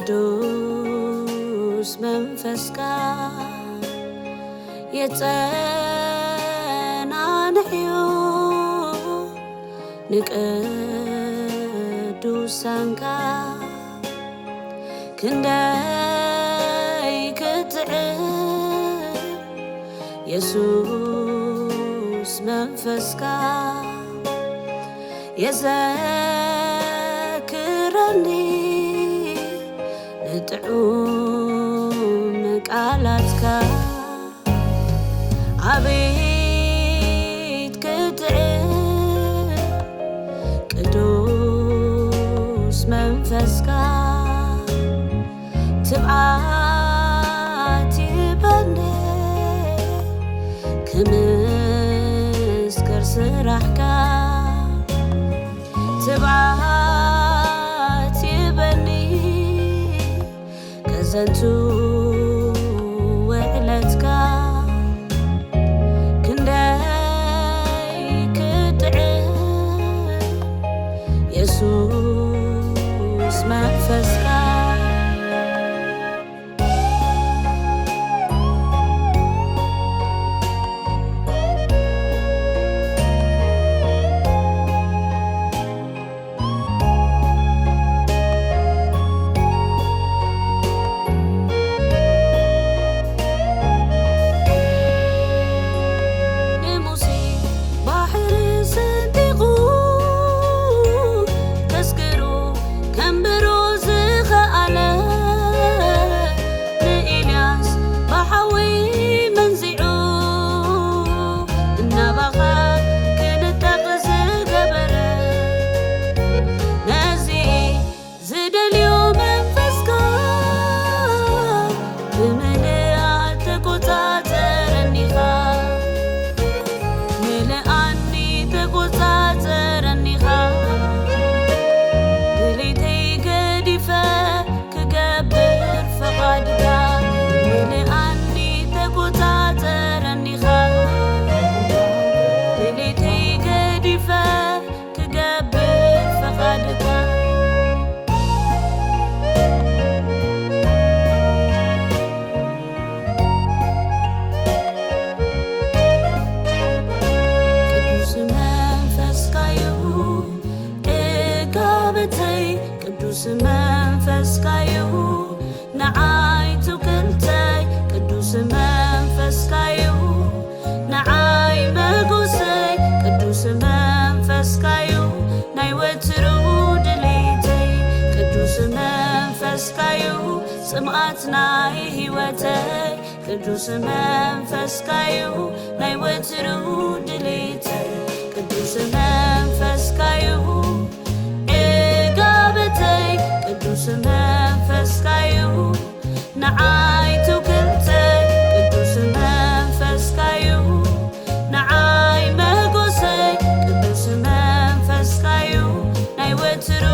ቅዱስ መንፈስካ የጸናንሕዮ ንቅዱሳንካ ክንደይ ክትዕብ ኢየሱስ መንፈስካ የዘክረኒ ንጥዑም ቃላትካ አቤት ክትዕብ ቅዱስ መንፈስካ ትብዓት ይበኒ ክምስክር ስራሕካ ትብዓት ይበኒ ከዘንቱ ውዕለትካ ክንደይ ክትዕብ ኢየሱስ መንፈስካ ቅዱስ መንፈስካዩ ንዓይ ትውክልተይ ቅዱስ መንፈስካዩ ንዓይ መጎሰይ ቅዱስ መንፈስካዩ ናይ ወትሩ ድሌተይ ቅዱስ መንፈስካዩ ጽምዓት ናይ ሕይወተይ ቅዱስ መንፈስካዩ ናይ ወትሩ ድሌተይ ቅዱስ መንፈስካዩ ቅዱስ መንፈስካዩ ንዓይ ትውክልተይ ቅዱስ መንፈስካዩ ንዓይ መጎሰይ ቅዱስ መንፈስካዩ ናይ ወትሩ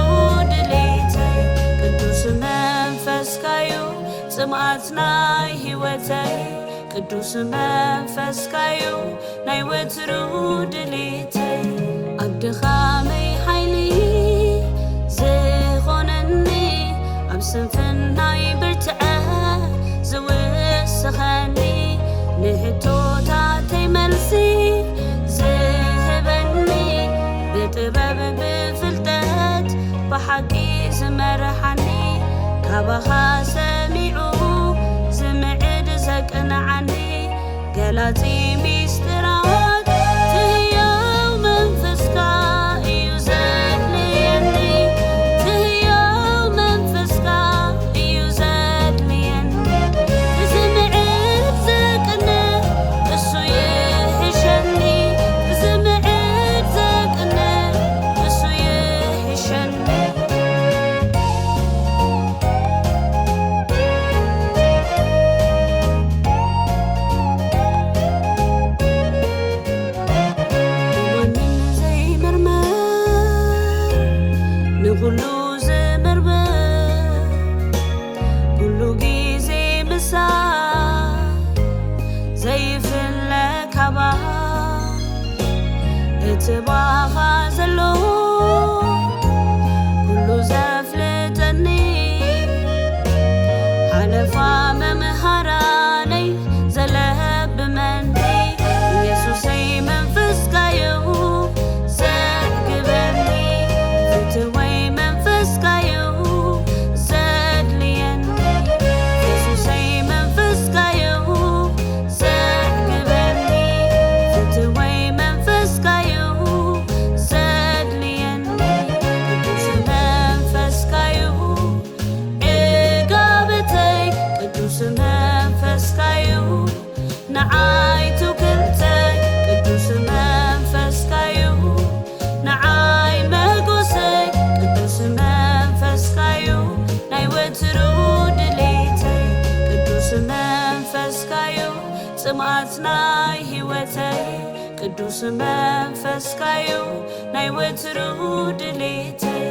ድሌተይ ቅዱስ መንፈስካዩ ጽምዓት ናይ ሕይወተይ ቅዱስ መንፈስካዩ ናይ ወትሩ ድሌተይ ኣብ ድኻመይ ሓይሊ ኣብ ስንፍናይ ብርትዐ ዝውስኸኒ ንሕቶታተይ መልሲ ዝህበኒ ብጥበብ ብፍልጠት ብሓቂ ዝመርሓኒ ካባኻ ሰሚዑ ዝምዕድ ዘቅንዓኒ ገላፂ ሚስጥራዋት ትህያው መንፈስካ እዩ ዘድልየኒ ኩሉ ዝምርምር ኩሉ ጊዜ ምሳል ዘይፍለካ ባህ እቲ ባኻ ዘሎ ኩሉ ዘፍልጠኒ نعاي توكلتي قدوس منفسكايو نعاي مقوسي قدوس منفسكايو ناي وترو دليتي قدوس منفسكايو سمعتناي هوتي قدوس منفسكايو ناي وترو دليتي